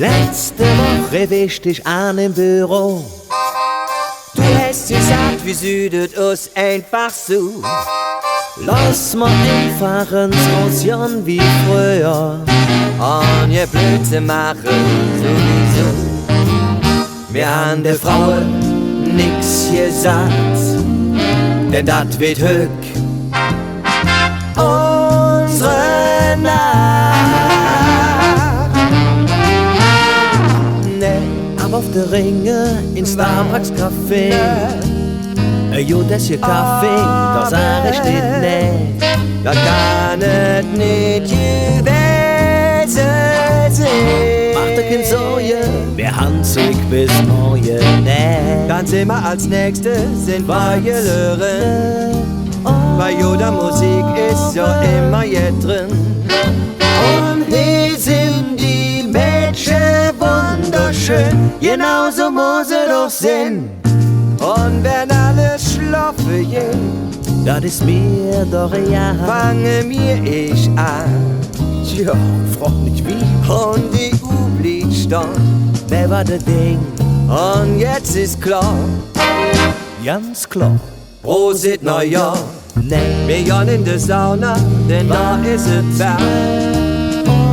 Letzte Woche wischt ich an im Büro. Du hast gesagt, wir südet uns einfach so. Lass mal einfach ins Ozean wie früher. Und ihr Blödsinn machen sowieso. Wir haben der Frauen nix gesagt, denn dat wird höck unsere Nacht. Nee, aber auf der Ringe in Starbucks Café. Jo, das hier Kaffee, da sag ich nicht nee. Da kann es nicht gewesen sein. Macht dir keine Sorge, wir haben sich bis morgen nee. Dann sind wir als Nächstes sind wir gelören. Bei jeder Musik ist ja immer jetzt drin. Und hier sind die Mädchen wunderschön, genauso muss sie doch sein. Und wenn alles schlafen geht, das ist mir doch ja. fange mir ich an. Tja, frag nicht wie. Und die Uhr blieb stand. Wer war das Ding? Und jetzt ist klar, Ganz klar. Prosit Neujahr. Nee, Wir gehen in der Sauna, denn da ist es warm.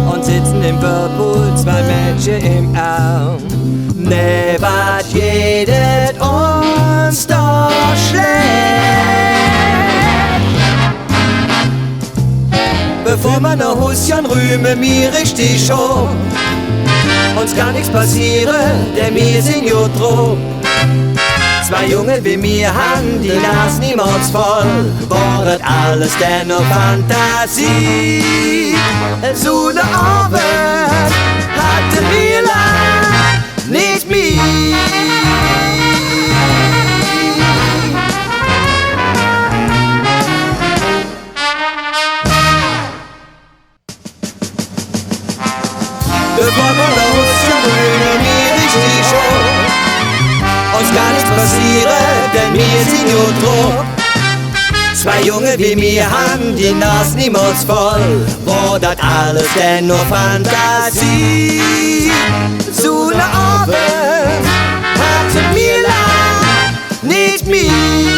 Und sitzen im Whirlpool, zwei Mädchen im Arm. Nee, was jedet uns da schlecht. Bevor man noch Husschen rühmen, mir richtig schon. Uns kann nichts passieren, denn wir sind ja drum. Zwei Junge wie mir haben die Nas niemals voll. War alles denn nur Fantasie. So ne Abend hatten wir lang nicht mehr. Bevor wir noch Husschen rühmen, mir richtig schon. Uns kann nichts passieren, denn wir sind ja drum. Zwei Junge wie mir haben die Nas niemals voll. War das alles denn nur Fantasie? So ne Abend hatten wir lang nicht mehr.